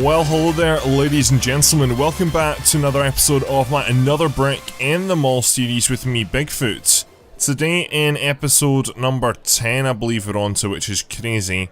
Well, hello there, ladies and gentlemen. Welcome back to another episode of my Another Brick in the Mall series with me, Bigfoot. Today, in episode number 10, I believe we're on to, which is crazy.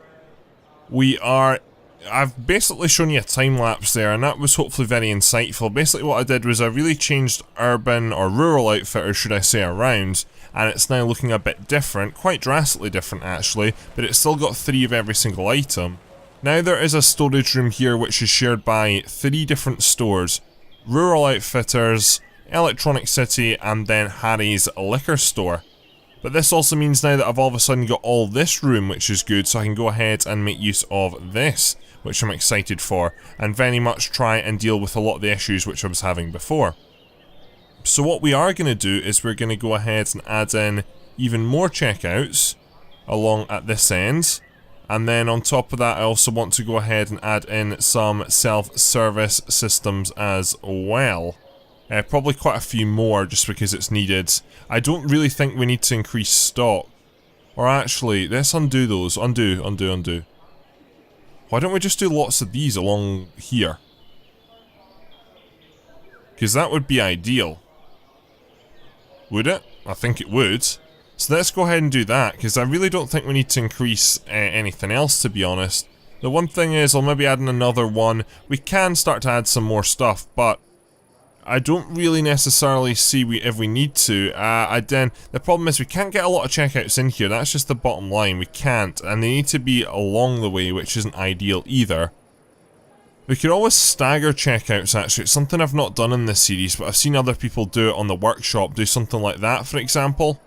I've basically shown you a time lapse there, and that was hopefully very insightful. Basically, what I did was I really changed urban or rural outfitters, should I say, around, and it's now looking a bit different, quite drastically different actually, but it's still got 3 of every single item. Now there is a storage room here which is shared by 3 different stores: Rural Outfitters, Electronic City, and then Harry's Liquor Store. But this also means now that I've all of a sudden got all this room, which is good, so I can go ahead and make use of this, which I'm excited for, and very much try and deal with a lot of the issues which I was having before. So what we are going to do is we're going to go ahead and add in even more checkouts along at this end. And then on top of that, I also want to go ahead and add in some self-service systems as well. Probably quite a few more just because it's needed. I don't really think we need to increase stock. Or actually, let's undo those. Undo. Why don't we just do lots of these along here? Because that would be ideal. Would it? I think it would. So let's go ahead and do that, because I really don't think we need to increase anything else, to be honest. The one thing is, I'll maybe add in another one. We can start to add some more stuff, but I don't really necessarily see if we need to. The problem is we can't get a lot of checkouts in here. That's just the bottom line. We can't, and they need to be along the way, which isn't ideal either. We could always stagger checkouts, actually. It's something I've not done in this series, but I've seen other people do it on the workshop, do something like that, for example.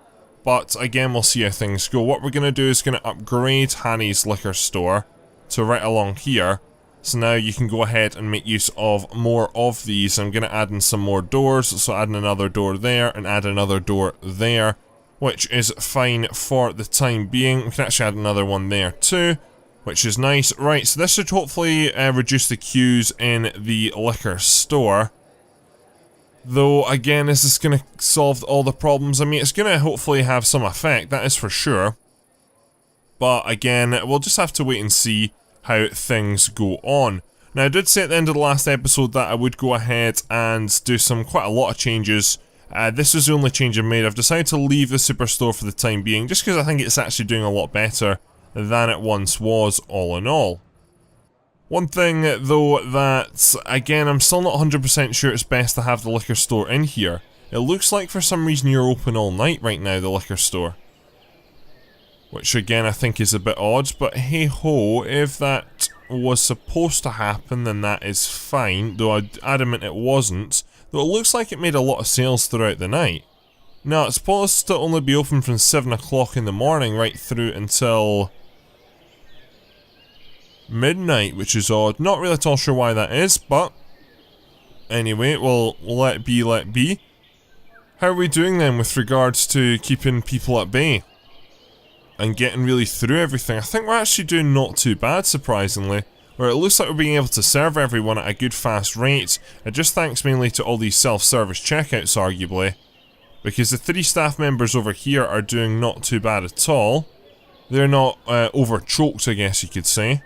But again, we'll see how things go. What we're going to do is going to upgrade Harry's Liquor Store to right along here. So now you can go ahead and make use of more of these. I'm going to add in some more doors, so add in another door there and add another door there, which is fine for the time being. We can actually add another one there too, which is nice. Right, so this should hopefully reduce the queues in the liquor store. Though, again, is this going to solve all the problems? I mean, it's going to hopefully have some effect, that is for sure. But, again, we'll just have to wait and see how things go on. Now, I did say at the end of the last episode that I would go ahead and do quite a lot of changes. This is the only change I've made. I've decided to leave the Superstore for the time being, just because I think it's actually doing a lot better than it once was, all in all. One thing, though, that, again, I'm still not 100% sure it's best to have the liquor store in here. It looks like for some reason you're open all night right now, the liquor store. Which, again, I think is a bit odd, but hey-ho, if that was supposed to happen, then that is fine, though I'm adamant it wasn't. Though it looks like it made a lot of sales throughout the night. Now, it's supposed to only be open from 7 o'clock in the morning right through until midnight, which is odd. Not really at all sure why that is, but anyway, well, let be. How are we doing then with regards to keeping people at bay and getting really through everything? I think we're actually doing not too bad, surprisingly, where it looks like we're being able to serve everyone at a good fast rate, just thanks mainly to all these self-service checkouts, arguably, because the 3 staff members over here are doing not too bad at all. They're not over-choked, I guess you could say,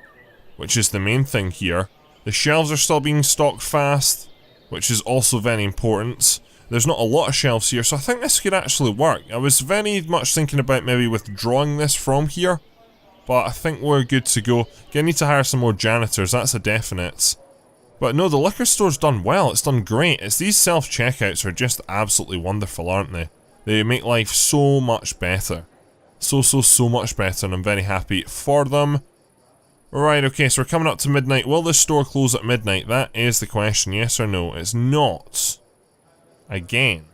which is the main thing here. The shelves are still being stocked fast, which is also very important. There's not a lot of shelves here, so I think this could actually work. I was very much thinking about maybe withdrawing this from here, but I think we're good to go. Gonna need to hire some more janitors, that's a definite. But no, the liquor store's done well, it's done great. It's these self-checkouts are just absolutely wonderful, aren't they? They make life so much better. So much better, and I'm very happy for them. Right, okay, so we're coming up to midnight. Will this store close at midnight? That is the question, yes or no? It's not. Again.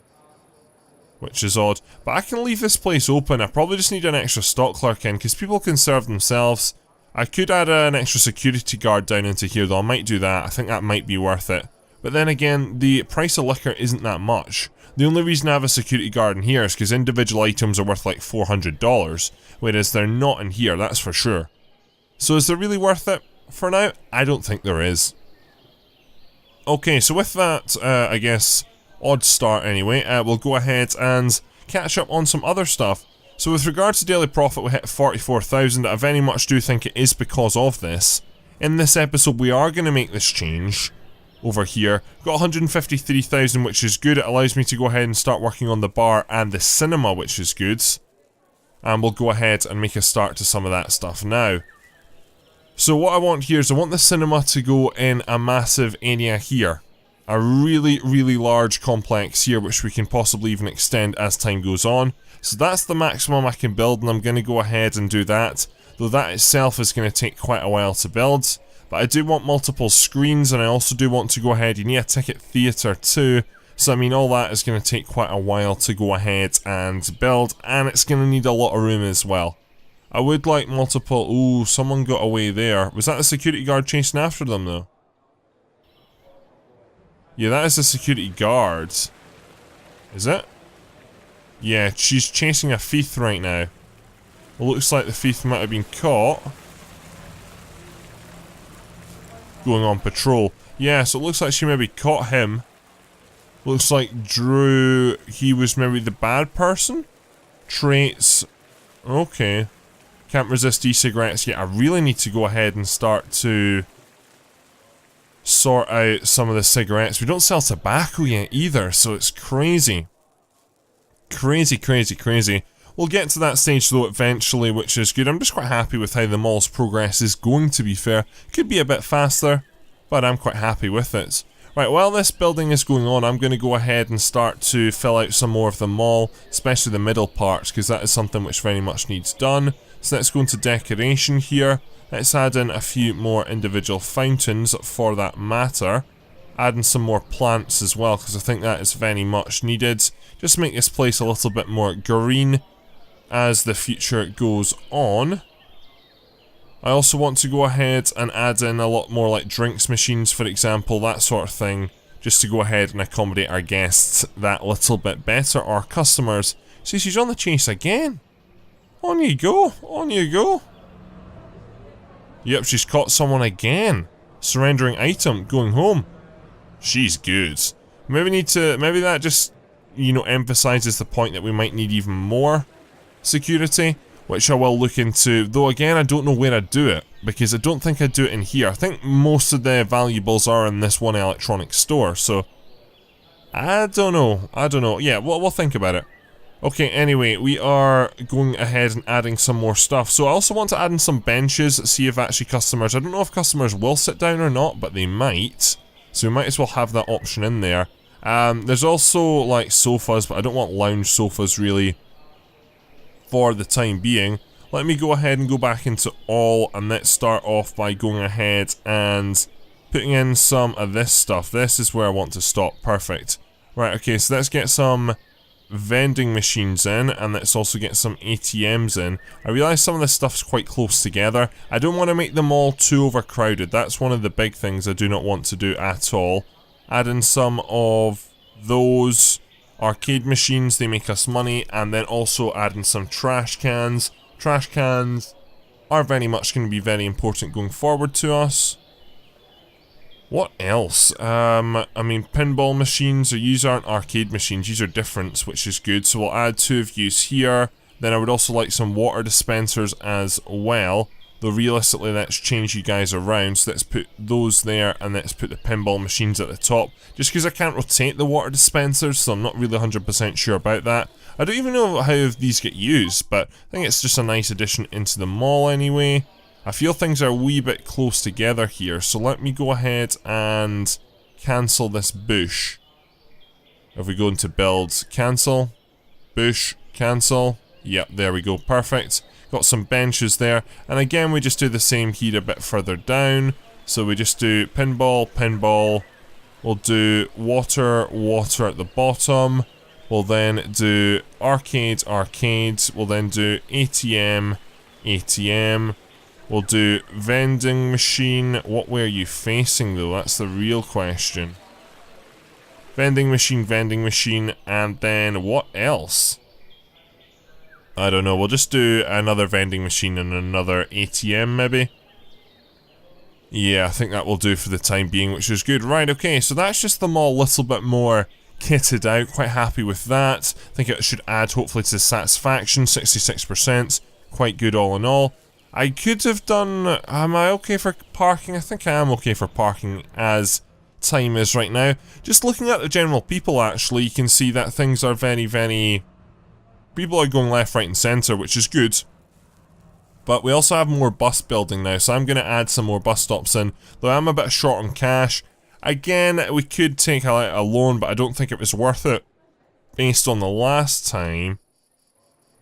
Which is odd. But I can leave this place open. I probably just need an extra stock clerk in, because people can serve themselves. I could add an extra security guard down into here, though. I might do that. I think that might be worth it. But then again, the price of liquor isn't that much. The only reason I have a security guard in here is because individual items are worth like $400, whereas they're not in here, that's for sure. So is it really worth it? For now, I don't think there is. Okay, so with that, I guess, odd start anyway, we'll go ahead and catch up on some other stuff. So with regards to daily profit, we hit 44,000. I very much do think it is because of this. in this episode we are going to make this change over here. Got 153,000, which is good. It allows me to go ahead and start working on the bar and the cinema, which is good. And we'll go ahead and make a start to some of that stuff now. So what I want here is I want the cinema to go in a massive area here. A really, really large complex here, which we can possibly even extend as time goes on. So that's the maximum I can build, and I'm going to go ahead and do that. Though that itself is going to take quite a while to build. But I do want multiple screens, and I also do want to go ahead. You need a ticket theatre too. So I mean, all that is going to take quite a while to go ahead and build, and it's going to need a lot of room as well. I would like multiple... Ooh, someone got away there. Was that the security guard chasing after them though? Yeah, that is a security guard. Is it? Yeah, she's chasing a thief right now. It looks like the thief might have been caught. Going on patrol. Yeah, so it looks like she maybe caught him. Looks like Drew, he was maybe the bad person? Traits. Okay. Can't resist e-cigarettes yet. I really need to go ahead and start to sort out some of the cigarettes. We don't sell tobacco yet either, so it's crazy. Crazy, crazy, crazy. We'll get to that stage though eventually, which is good. I'm just quite happy with how the mall's progress is going, to be fair. Could be a bit faster, but I'm quite happy with it. Right, while this building is going on, I'm going to go ahead and start to fill out some more of the mall, especially the middle parts, because that is something which very much needs done. So let's go into decoration here. Let's add in a few more individual fountains for that matter. Add in some more plants as well, because I think that is very much needed. Just make this place a little bit more green as the future goes on. I also want to go ahead and add in a lot more like drinks machines, for example, that sort of thing, just to go ahead and accommodate our guests that little bit better, our customers. See, she's on the chase again. On you go, on you go. Yep, she's caught someone again. Surrendering item, going home. She's good. Maybe that just, you know, emphasizes the point that we might need even more security, which I will look into, though again I don't know where I'd do it, because I don't think I'd do it in here. I think most of the valuables are in this one electronics store, so I don't know, yeah, we'll think about it. Okay, anyway, we are going ahead and adding some more stuff, so I also want to add in some benches, see if actually customers, I don't know if customers will sit down or not, but they might, so we might as well have that option in there. There's also like sofas, but I don't want lounge sofas really for the time being. Let me go ahead and go back into all, and let's start off by going ahead and putting in some of this stuff. This is where I want to stop. Perfect. Right, okay, so let's get some vending machines in, and let's also get some ATMs in. I realise some of this stuff's quite close together. I don't want to make them all too overcrowded. That's one of the big things I do not want to do at all. Add in some of those arcade machines, they make us money, and then also add in some trash cans. Trash cans are very much going to be very important going forward to us. What else? I mean, pinball machines, these aren't arcade machines, these are different, which is good, so we'll add 2 of these here. Then I would also like some water dispensers as well, though realistically let's change you guys around, so let's put those there, and let's put the pinball machines at the top, just because I can't rotate the water dispensers, so I'm not really 100% sure about that. I don't even know how these get used, but I think it's just a nice addition into the mall anyway. I feel things are a wee bit close together here, so let me go ahead and cancel this bush. If we go into build, cancel, bush, cancel, yep, there we go, perfect. Got some benches there, and again we just do the same here a bit further down. So we just do pinball, pinball, we'll do water, water at the bottom, we'll then do arcade, arcade, we'll then do ATM, ATM, we'll do vending machine. What way are you facing though? That's the real question. Vending machine, and then what else? I don't know, we'll just do another vending machine and another ATM maybe. Yeah, I think that will do for the time being, which is good. Right, okay, so that's just the mall a little bit more kitted out. Quite happy with that. I think it should add hopefully to the satisfaction, 66%. Quite good all in all. I could have done... Am I okay for parking? I think I am okay for parking as time is right now. Just looking at the general people, actually, you can see that things are very, very... People are going left, right and centre, which is good. But we also have more bus building now, so I'm going to add some more bus stops in. Though I'm a bit short on cash. Again, we could take a loan, but I don't think it was worth it. Based on the last time.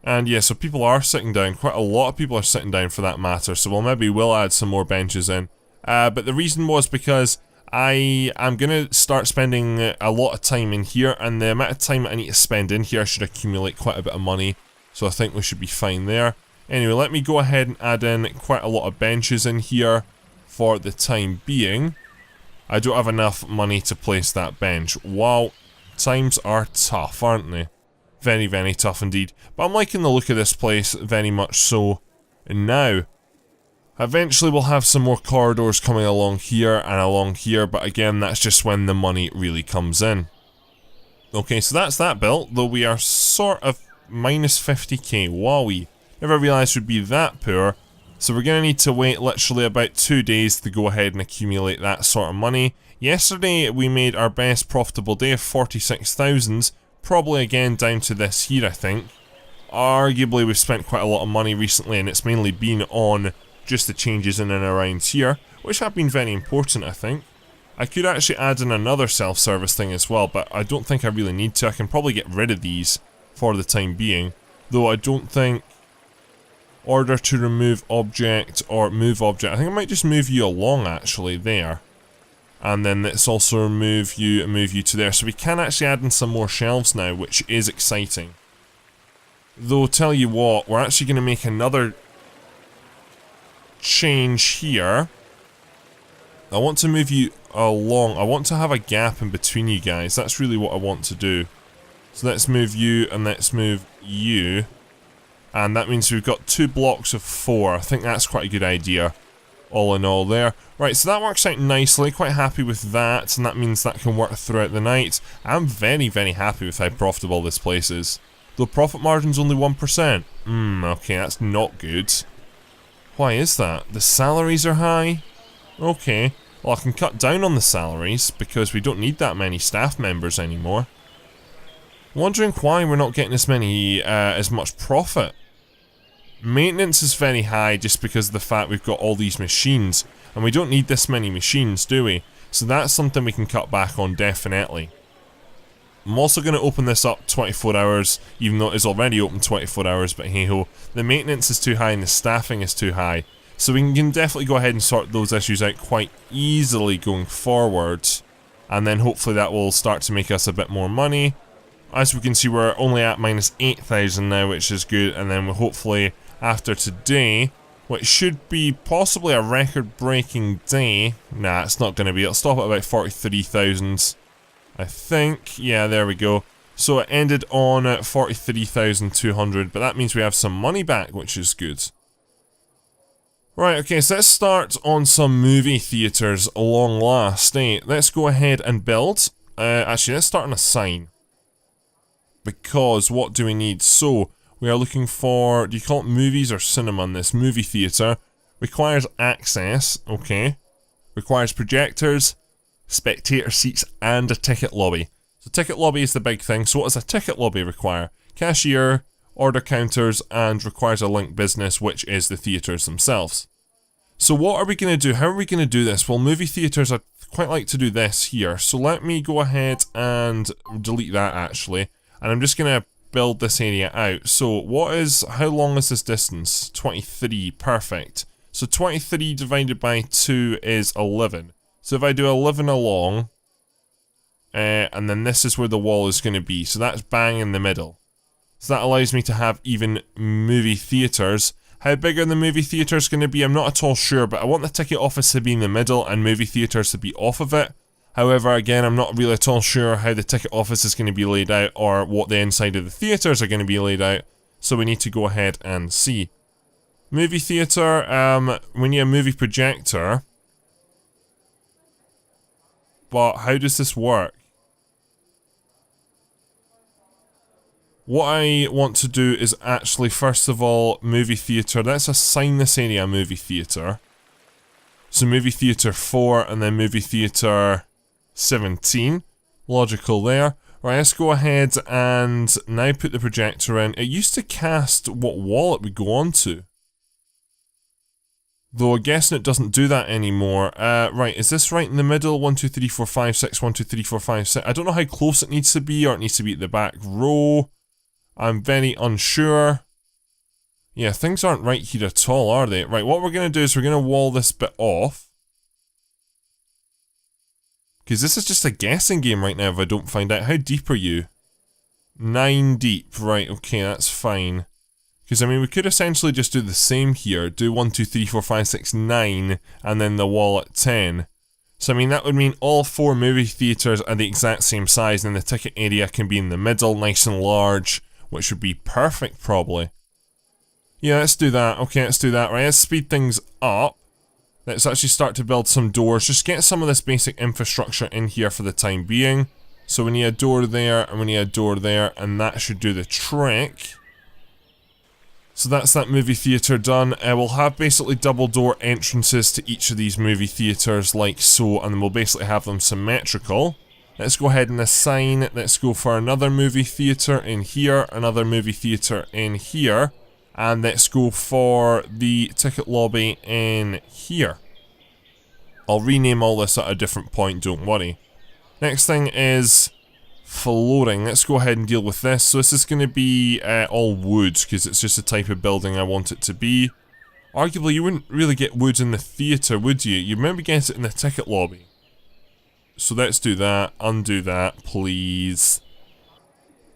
And yeah, so people are sitting down. Quite a lot of people are sitting down for that matter. So we'll add some more benches in. But the reason was because I am going to start spending a lot of time in here. And the amount of time I need to spend in here, I should accumulate quite a bit of money. So I think we should be fine there. Anyway, let me go ahead and add in quite a lot of benches in here for the time being. I don't have enough money to place that bench. Wow, times are tough, aren't they? Very, very tough indeed. But I'm liking the look of this place very much so. And now, eventually we'll have some more corridors coming along here and along here. But again, that's just when the money really comes in. Okay, so that's that built. Though we are sort of minus 50k. Wowie. Never realised we'd be that poor. So we're going to need to wait literally about 2 days to go ahead and accumulate that sort of money. Yesterday we made our best profitable day of 46,000. Probably again down to this here, I think. Arguably we've spent quite a lot of money recently, and it's mainly been on just the changes in and around here, which have been very important, I think. I could actually add in another self-service thing as well, but I don't think I really need to. I can probably get rid of these for the time being. Though I don't think... Order to remove object or move object. I think I might just move you along actually there. And then let's also move you and move you to there. So we can actually add in some more shelves now, which is exciting. Though, tell you what, we're actually going to make another change here. I want to move you along. I want to have a gap in between you guys. That's really what I want to do. So let's move you and let's move you. And that means we've got 2 blocks of 4. I think that's quite a good idea. All in all there. Right, so that works out nicely. Quite happy with that. And that means that can work throughout the night. I'm very, very happy with how profitable this place is. Though profit margin's only 1%. Okay, that's not good. Why is that? The salaries are high? Okay. Well, I can cut down on the salaries because we don't need that many staff members anymore. Wondering why we're not getting as much profit. Maintenance is very high just because of the fact we've got all these machines, and we don't need this many machines, do we? So that's something we can cut back on, definitely. I'm also going to open this up 24 hours, even though it is already open 24 hours, but hey ho. The maintenance is too high and the staffing is too high. So we can definitely go ahead and sort those issues out quite easily going forward. And then hopefully that will start to make us a bit more money. As we can see, we're only at minus 8,000 now, which is good, and then we'll hopefully, after today, which should be possibly a record-breaking day. Nah, it's not going to be. It'll stop at about 43,000, I think. Yeah, there we go. So it ended on 43,200, but that means we have some money back, which is good. Right, okay, so let's start on some movie theatres along last. Let's go ahead and build. Actually, let's start on a sign. Because what do we need? So, we are looking for, do you call it movies or cinema in this? Movie theatre. Requires access, okay. Requires projectors, spectator seats, and a ticket lobby. So ticket lobby is the big thing. So what does a ticket lobby require? Cashier, order counters, and requires a link business, which is the theatres themselves. So what are we going to do? How are we going to do this? Well, movie theatres, I'd quite like to do this here. So let me go ahead and delete that actually. And I'm just going to build this area out. So how long is this distance? 23, perfect. So 23 divided by 2 is 11. So if I do 11 along, and then this is where the wall is going to be. So that's bang in the middle. So that allows me to have even movie theatres. How big are the movie theatres going to be? I'm not at all sure, but I want the ticket office to be in the middle and movie theatres to be off of it. However, again, I'm not really at all sure how the ticket office is going to be laid out or what the inside of the theatres are going to be laid out. So we need to go ahead and see. Movie theatre, we need a movie projector. But how does this work? What I want to do is actually, first of all, movie theatre. Let's assign this area movie theatre. So movie theatre 4 and then movie theatre 17. Logical there. Right, let's go ahead and now put the projector in. It used to cast what wall it would go onto. Though I'm guessing it doesn't do that anymore. Right, is this right in the middle? 1, 2, 3, 4, 5, 6, 1, 2, 3, 4, 5, 6. I don't know how close it needs to be, or it needs to be at the back row. I'm very unsure. Yeah, things aren't right here at all, are they? Right, what we're going to do is we're going to wall this bit off. Because this is just a guessing game right now if I don't find out. How deep are you? 9 deep. Right, okay, that's fine. Because, I mean, we could essentially just do the same here. Do 1, 2, 3, 4, 5, 6, 9, and then the wall at 10. So, I mean, that would mean all 4 movie theatres are the exact same size, and the ticket area can be in the middle, nice and large, which would be perfect, probably. Yeah, let's do that. Okay, let's do that. Right, let's speed things up. Let's actually start to build some doors. Just get some of this basic infrastructure in here for the time being. So we need a door there, and we need a door there, and that should do the trick. So that's that movie theatre done. We'll have basically double door entrances to each of these movie theatres like so, and then we'll basically have them symmetrical. Let's go ahead and assign. Let's go for another movie theatre in here, another movie theatre in here, and let's go for the ticket lobby in here. I'll rename all this at a different point, don't worry. Next thing is flooring. Let's go ahead and deal with this. So this is going to be all wood, because it's just the type of building I want it to be. Arguably, you wouldn't really get wood in the theatre, would you? You'd maybe get it in the ticket lobby. So let's do that. Undo that, please.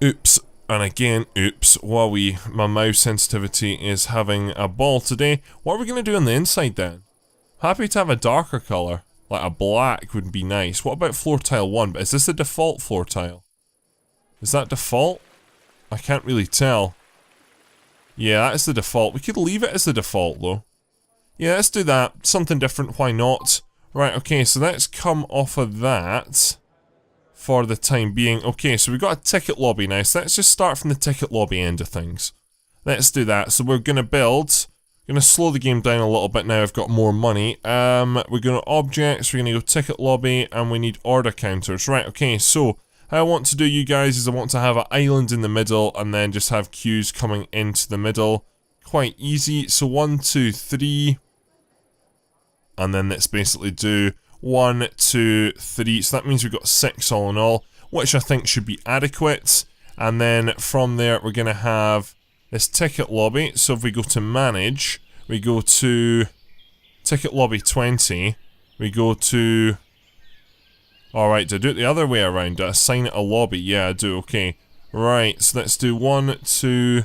Oops. And again, oops. Wowee. My mouse sensitivity is having a ball today. What are we going to do on the inside then? Happy to have a darker colour. Like a black would be nice. What about floor tile 1? But is this the default floor tile? Is that default? I can't really tell. Yeah, that is the default. We could leave it as the default though. Yeah, let's do that. Something different, why not? Right, okay, so let's come off of that for the time being. Okay, so we've got a ticket lobby now, so let's just start from the ticket lobby end of things. Let's do that. So we're going to build. Going to slow the game down a little bit now I've got more money. We're going to objects, we're going to go ticket lobby, and we need order counters. Right, okay, so how I want to do, you guys, is I want to have an island in the middle, and then just have queues coming into the middle. Quite easy. So 1, 2, 3... and then let's basically do 1, 2, 3. So that means we've got 6 all in all, which I think should be adequate. And then from there, we're going to have this ticket lobby. So if we go to manage, we go to ticket lobby 20. We go to... Alright, do I do it the other way around? Do I assign it a lobby? Yeah, I do. Okay. Right, so let's do 1, 2,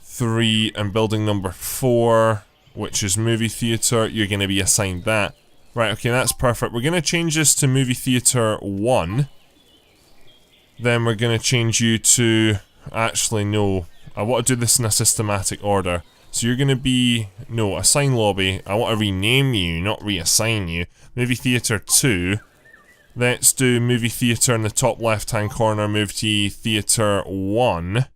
3, and building number 4... which is movie theatre. You're going to be assigned that. Right, okay, that's perfect. We're going to change this to movie theatre 1. Then we're going to change you to... Actually, no. I want to do this in a systematic order. So you're going to be... No, assign lobby. I want to rename you, not reassign you. Movie theatre 2. Let's do movie theatre in the top left-hand corner. Movie theatre 1.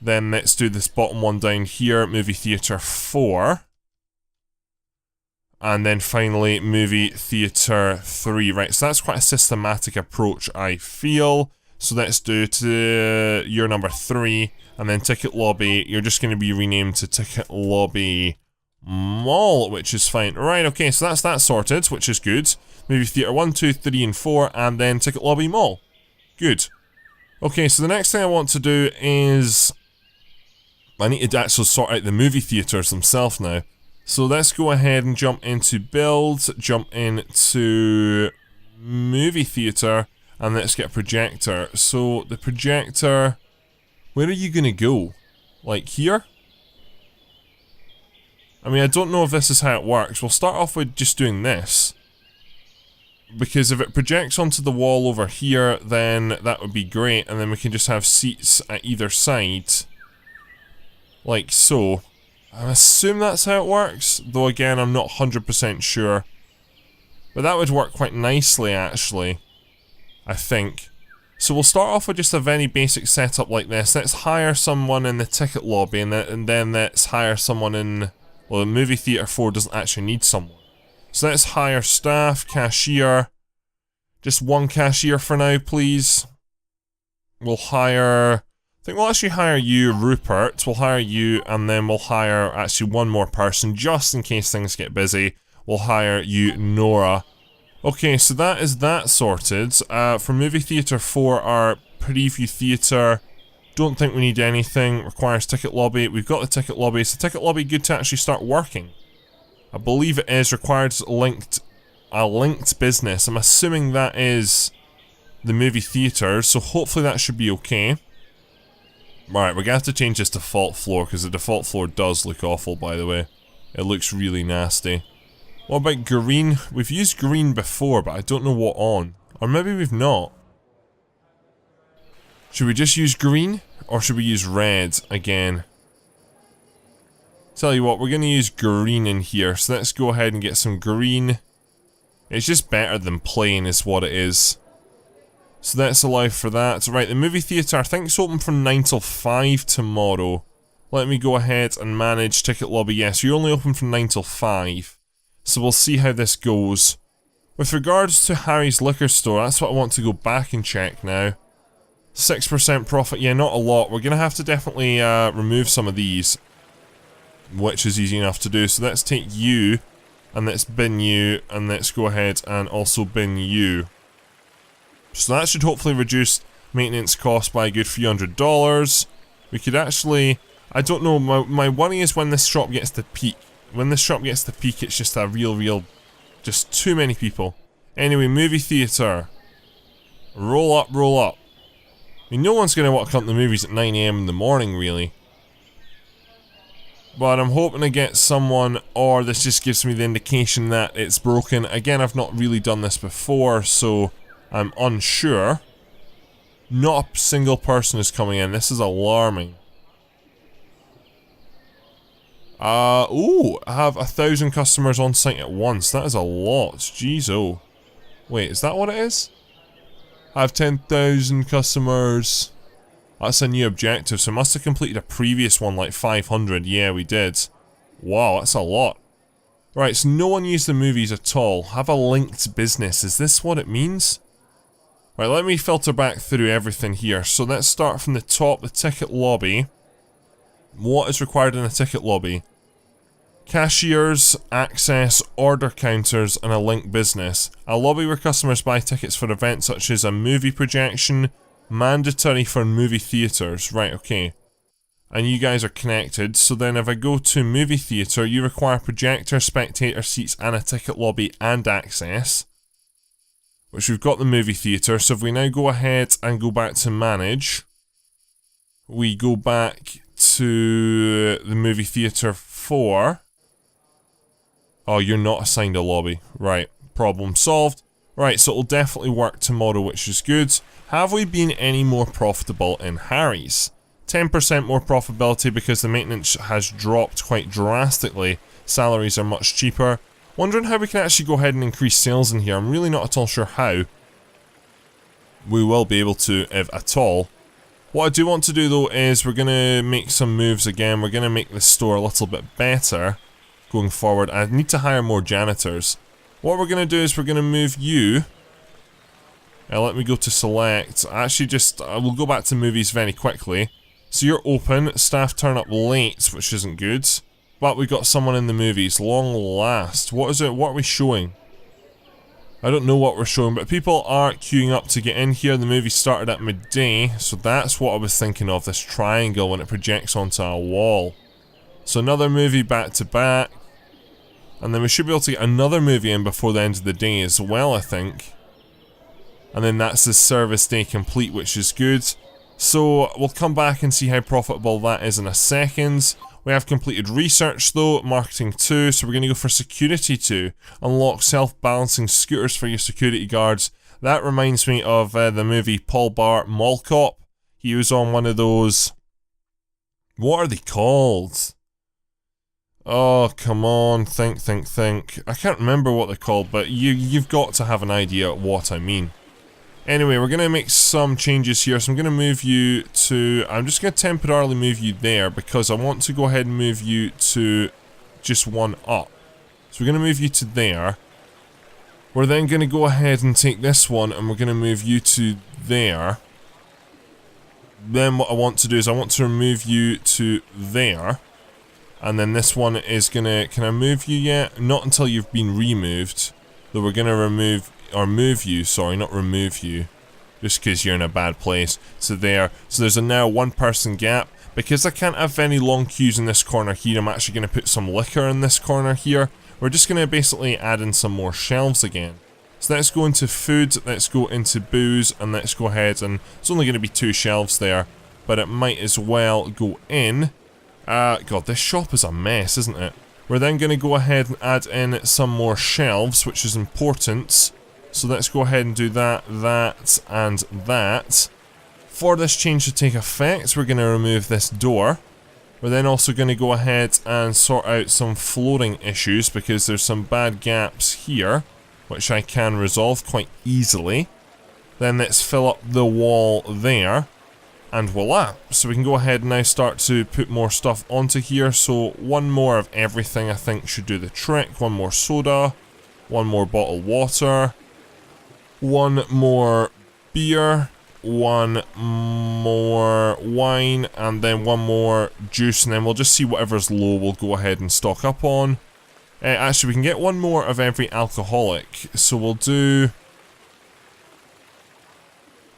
Then let's do this bottom one down here, movie theatre 4. And then finally, movie theatre 3. Right, so that's quite a systematic approach, I feel. So let's do to your number 3, and then ticket lobby, you're just going to be renamed to ticket lobby mall, which is fine. Right, okay, so that's that sorted, which is good. Movie theatre 1, 2, 3, and 4, and then ticket lobby mall. Good. Okay, so the next thing I want to do is... I need to actually sort out the movie theatres themselves now. So let's go ahead and jump into build, jump into movie theatre, and let's get a projector. So the projector, where are you going to go? Like here? I mean, I don't know if this is how it works. We'll start off with just doing this. Because if it projects onto the wall over here, then that would be great, and then we can just have seats at either side. Like so. I assume that's how it works, though again I'm not 100% sure. But that would work quite nicely actually, I think. So we'll start off with just a very basic setup like this. Let's hire someone in the ticket lobby, and then let's hire someone in... Well, the movie theatre 4 doesn't actually need someone. So let's hire staff, cashier. Just one cashier for now, please. We'll hire... I think we'll actually hire you, Rupert. We'll hire you, and then we'll hire actually one more person, just in case things get busy. We'll hire you, Nora. Okay, so that is that sorted. For Movie Theatre 4, our preview theatre, don't think we need anything. Requires ticket lobby. We've got the ticket lobby. Is the ticket lobby good to actually start working? I believe it is. Requires a linked business. I'm assuming that is the movie theatre, so hopefully that should be okay. Right, we're going to have to change this default floor, because the default floor does look awful, by the way. It looks really nasty. What about green? We've used green before, but I don't know what on. Or maybe we've not. Should we just use green? Or should we use red again? Tell you what, we're going to use green in here. So let's go ahead and get some green. It's just better than plain is what it is. So let's allow for that. Right, the movie theatre, I think it's open from 9 till 5 tomorrow. Let me go ahead and manage ticket lobby. Yes, you're only open from 9 till 5. So we'll see how this goes. With regards to Harry's liquor store, that's what I want to go back and check now. 6% profit, yeah, not a lot. We're going to have to definitely remove some of these, which is easy enough to do. So let's take you, and let's bin you, and let's go ahead and also bin you. So that should hopefully reduce maintenance costs by a good few $100. We could actually... I don't know, my worry is when this shop gets to peak. When this shop gets to peak, it's just a real... just too many people. Anyway, movie theatre. Roll up, roll up. I mean, no one's going to want to come to the movies at 9 AM in the morning, really. But I'm hoping to get someone, or this just gives me the indication that it's broken. Again, I've not really done this before, so I'm unsure. Not a single person is coming in. This is alarming. Ooh, I have 1,000 customers on site at once. That is a lot. Jeez, oh. Wait, is that what it is? I have 10,000 customers. That's a new objective, so I must have completed a previous one, like 500. Yeah, we did. Wow, that's a lot. Right, so no one used the movies at all. Have a linked business. Is this what it means? Right, let me filter back through everything here. So let's start from the top, the ticket lobby. What is required in a ticket lobby? Cashiers, access, order counters, and a linked business. A lobby where customers buy tickets for events such as a movie projection, mandatory for movie theatres. Right, okay. And you guys are connected, so then if I go to movie theatre, you require projector, spectator seats, and a ticket lobby and access. Which we've got the movie theatre, so if we now go ahead and go back to manage, we go back to the movie theatre 4. Oh, you're not assigned a lobby. Right, problem solved. Right, so it'll definitely work tomorrow, which is good. Have we been any more profitable in Harry's? 10% more profitability because the maintenance has dropped quite drastically. Salaries are much cheaper. Wondering how we can actually go ahead and increase sales in here. I'm really not at all sure how. We will be able to, if at all. What I do want to do though is we're going to make some moves again. We're going to make this store a little bit better going forward. I need to hire more janitors. What we're going to do is we're going to move you. Let me go to select. Actually just, we'll go back to movies very quickly. So you're open, staff turn up late, which isn't good. But we got someone in the movies, long last. What is it? What are we showing? I don't know what we're showing, but people are queuing up to get in here. The movie started at midday, so that's what I was thinking of, this triangle when it projects onto a wall. So another movie back to back. And then we should be able to get another movie in before the end of the day as well, I think. And then that's the service day complete, which is good. So we'll come back and see how profitable that is in a second. We have completed research though, marketing 2, so we're going to go for security 2. Unlock self-balancing scooters for your security guards. That reminds me of the movie Paul Bart Mall Cop. He was on one of those... What are they called? Oh, come on, think. I can't remember what they're called, but you've got to have an idea of what I mean. Anyway, we're going to make some changes here. So I'm going to move you to... I'm just going to temporarily move you there because I want to go ahead and move you to just one up. So we're going to move you to there. We're then going to go ahead and take this one and we're going to move you to there. Then what I want to do is I want to remove you to there. And then this one is going to... Can I move you yet? Not until you've been removed. Though we're going to remove... Or move you, sorry, not remove you. Just because you're in a bad place. So there. So there's a now one person gap. Because I can't have any long queues in this corner here, I'm actually going to put some liquor in this corner here. We're just going to basically add in some more shelves again. So let's go into food, let's go into booze, and let's go ahead and... It's only going to be 2 shelves there. But it might as well go in. God, this shop is a mess, isn't it? We're then going to go ahead and add in some more shelves, which is important. So let's go ahead and do that, and that. For this change to take effect, we're going to remove this door. We're then also going to go ahead and sort out some flooring issues because there's some bad gaps here, which I can resolve quite easily. Then let's fill up the wall there, and voila. So we can go ahead and now start to put more stuff onto here. So one more of everything I think should do the trick. One more soda, one more bottled water, one more beer, one more wine, and then one more juice, and then we'll just see whatever's low we'll go ahead and stock up on. Actually, we can get one more of every alcoholic, so we'll do...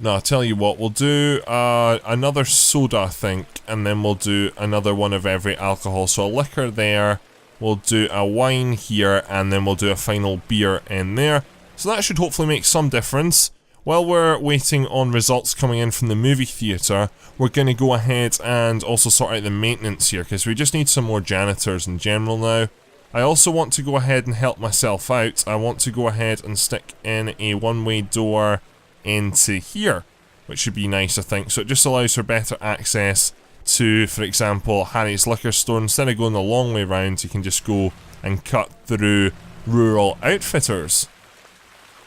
No, I'll tell you what, we'll do another soda, I think, and then we'll do another one of every alcohol. So a liquor there, we'll do a wine here, and then we'll do a final beer in there. So that should hopefully make some difference. While we're waiting on results coming in from the movie theatre, we're going to go ahead and also sort out the maintenance here, because we just need some more janitors in general now. I also want to go ahead and help myself out. I want to go ahead and stick in a one-way door into here, which should be nice, I think. So it just allows for better access to, for example, Harry's liquor store. Instead of going the long way round, you can just go and cut through Rural Outfitters.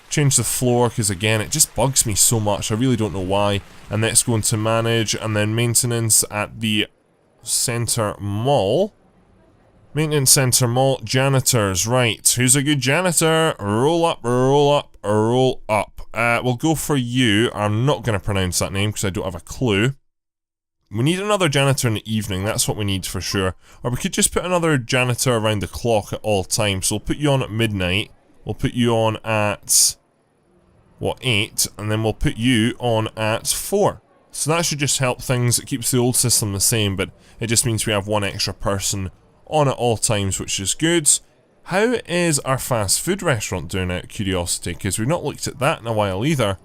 Change the floor, because again, it just bugs me so much. I really don't know why. And let's go into manage, and then maintenance at the Centre Mall. Maintenance Centre Mall, janitors, right. Who's a good janitor? Roll up, roll up, roll up. We'll go for you. I'm not going to pronounce that name because I don't have a clue. We need another janitor in the evening, that's what we need for sure. Or we could just put another janitor around the clock at all times. So we'll put you on at midnight. We'll put you on at... what, 8, and then we'll put you on at 4. So that should just help things. It keeps the old system the same, but it just means we have one extra person on at all times, which is good. How is our fast food restaurant doing, out of curiosity? Because we've not looked at that in a while either.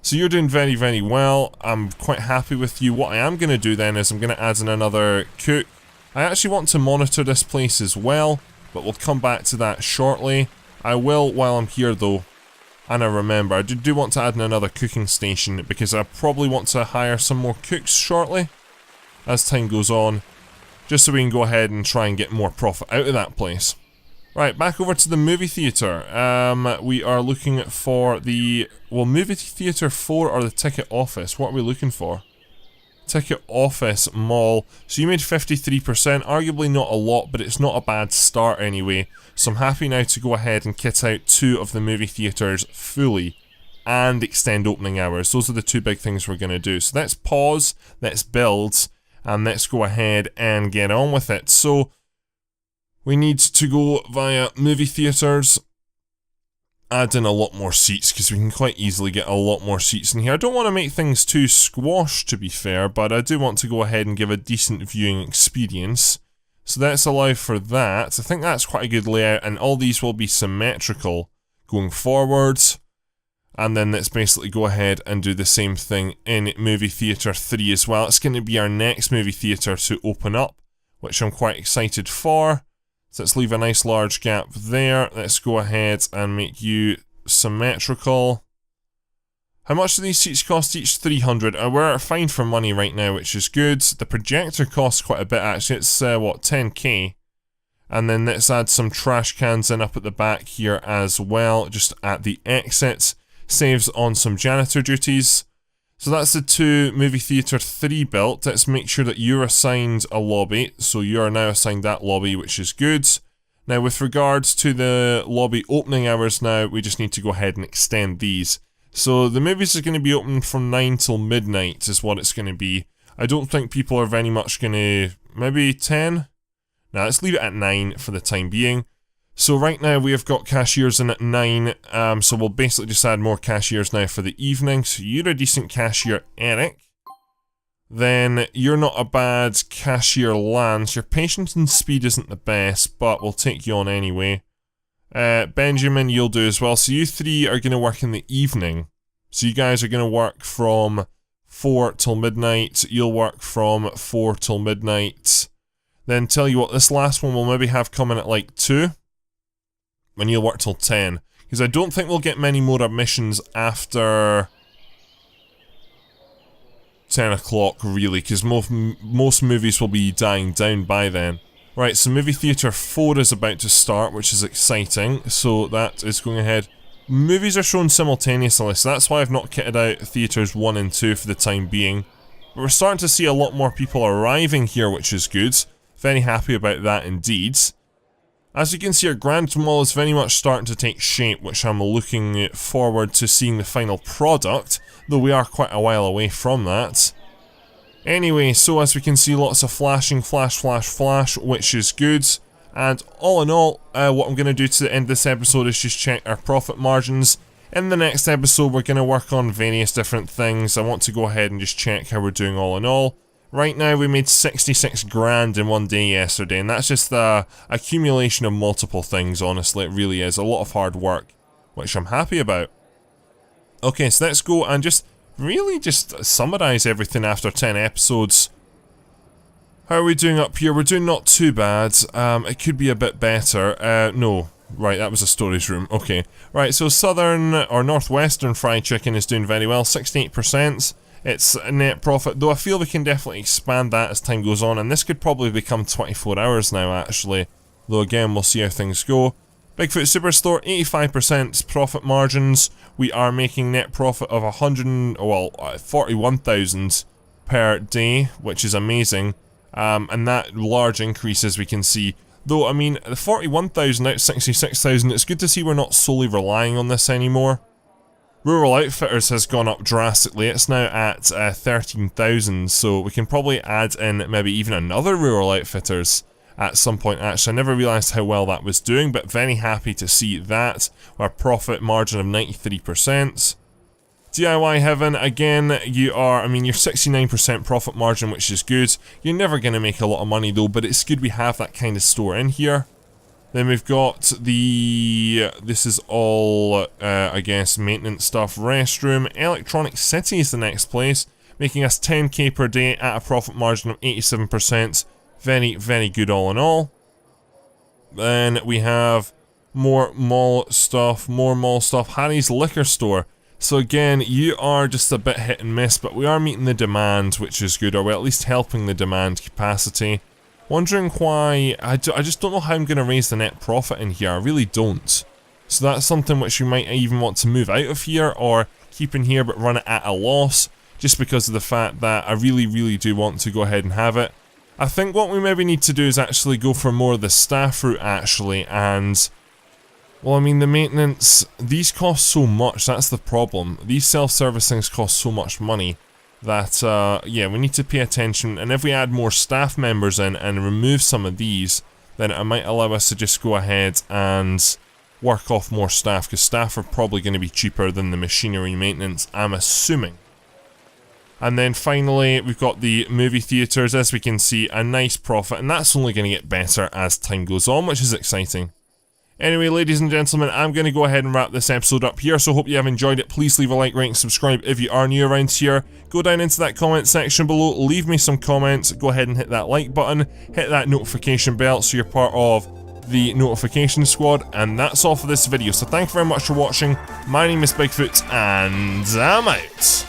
So you're doing very, very well. I'm quite happy with you. What I am going to do then is I'm going to add in another cook. I actually want to monitor this place as well, but we'll come back to that shortly. I will while I'm here though. And I remember, I do want to add in another cooking station because I probably want to hire some more cooks shortly as time goes on, just so we can go ahead and try and get more profit out of that place. Right, back over to the movie theatre. We are looking for the... well, movie theatre 4 or the ticket office. What are we looking for? Ticket office mall. So you made 53%, arguably not a lot, but it's not a bad start anyway. So I'm happy now to go ahead and kit out 2 of the movie theatres fully and extend opening hours. Those are the 2 big things we're going to do. So let's pause, let's build, and let's go ahead and get on with it. So we need to go via movie theatres, add in a lot more seats, because we can quite easily get a lot more seats in here. I don't want to make things too squashed, to be fair, but I do want to go ahead and give a decent viewing experience. So let's allow for that. I think that's quite a good layout, and all these will be symmetrical going forwards. And then let's basically go ahead and do the same thing in movie theatre 3 as well. It's going to be our next movie theatre to open up, which I'm quite excited for. So let's leave a nice large gap there. Let's go ahead and make you symmetrical. How much do these seats cost each? 300. We're fine for money right now, which is good. The projector costs quite a bit actually. It's, what, 10k? And then let's add some trash cans in up at the back here as well, just at the exits. saves on some janitor duties. So that's the 2 movie theatre 3 built. Let's make sure that you're assigned a lobby. So you are now assigned that lobby, which is good. Now with regards to the lobby opening hours now, we just need to go ahead and extend these. So the movies are going to be open from 9 till midnight is what it's going to be. I don't think people are very much going to... maybe 10? Now let's leave it at 9 for the time being. So right now we have got cashiers in at 9, so we'll basically just add more cashiers now for the evening. So you're a decent cashier, Eric. Then you're not a bad cashier, Lance. Your patience and speed isn't the best, but we'll take you on anyway. Benjamin, you'll do as well. So you 3 are going to work in the evening. So you guys are going to work from 4 till midnight. You'll work from 4 till midnight. Then tell you what, this last one we'll maybe have coming at like 2. And you'll work till 10. Because I don't think we'll get many more admissions after 10 o'clock, really, because most movies will be dying down by then. Right, so movie theatre 4 is about to start, which is exciting, so that is going ahead. Movies are shown simultaneously, so that's why I've not kitted out theatres 1 and 2 for the time being. But we're starting to see a lot more people arriving here, which is good. Very happy about that indeed. As you can see, our Grand Mall is very much starting to take shape, which I'm looking forward to seeing the final product, though we are quite a while away from that. Anyway, so as we can see, lots of flashing, flash, flash, flash, which is good. And all in all, what I'm going to do to end this episode is just check our profit margins. In the next episode, we're going to work on various different things. I want to go ahead and just check how we're doing all in all. Right now, we made 66 grand in one day yesterday, and that's just the accumulation of multiple things, honestly. It really is. A lot of hard work, which I'm happy about. Okay, so let's go and just really just summarize everything after 10 episodes. How are we doing up here? We're doing not too bad. It could be a bit better. No. Right, that was a storage room. Okay. Right, so Southern or Northwestern Fried Chicken is doing very well. 68%. It's a net profit, though I feel we can definitely expand that as time goes on, and this could probably become 24 hours now, actually. Though again, we'll see how things go. Bigfoot Superstore, 85% profit margins. We are making net profit of 41,000 per day, which is amazing. And that large increase, as we can see. Though, I mean, the 41,000 out of 66,000, it's good to see we're not solely relying on this anymore. Rural Outfitters has gone up drastically. It's now at 13,000, so we can probably add in maybe even another Rural Outfitters at some point. Actually, I never realised how well that was doing, but very happy to see that. Our profit margin of 93%. DIY Heaven, again, you're 69% profit margin, which is good. You're never going to make a lot of money though, but it's good we have that kind of store in here. Then we've got this is all, I guess, maintenance stuff. Restroom. Electronic City is the next place, making us 10k per day at a profit margin of 87%. Very, very good all in all. Then we have more mall stuff, Harry's Liquor Store. So again, you are just a bit hit and miss, but we are meeting the demand, which is good, or we're at least helping the demand capacity. Wondering why, I just don't know how I'm going to raise the net profit in here, I really don't. So that's something which you might even want to move out of here, or keep in here but run it at a loss, just because of the fact that I really, really do want to go ahead and have it. I think what we maybe need to do is actually go for more of the staff route actually, and... well, I mean, the maintenance, these cost so much, that's the problem. These self-service things cost so much money that, yeah, we need to pay attention. And if we add more staff members in and remove some of these, then it might allow us to just go ahead and work off more staff, because staff are probably going to be cheaper than the machinery maintenance, I'm assuming. And then finally, we've got the movie theatres. As we can see, a nice profit, and that's only going to get better as time goes on, which is exciting. Anyway, ladies and gentlemen, I'm going to go ahead and wrap this episode up here, so hope you have enjoyed it. Please leave a like, rate, and subscribe if you are new around here. Go down into that comment section below, leave me some comments, go ahead and hit that like button, hit that notification bell so you're part of the notification squad, and that's all for this video. So thank you very much for watching. My name is Bigfoot, and I'm out.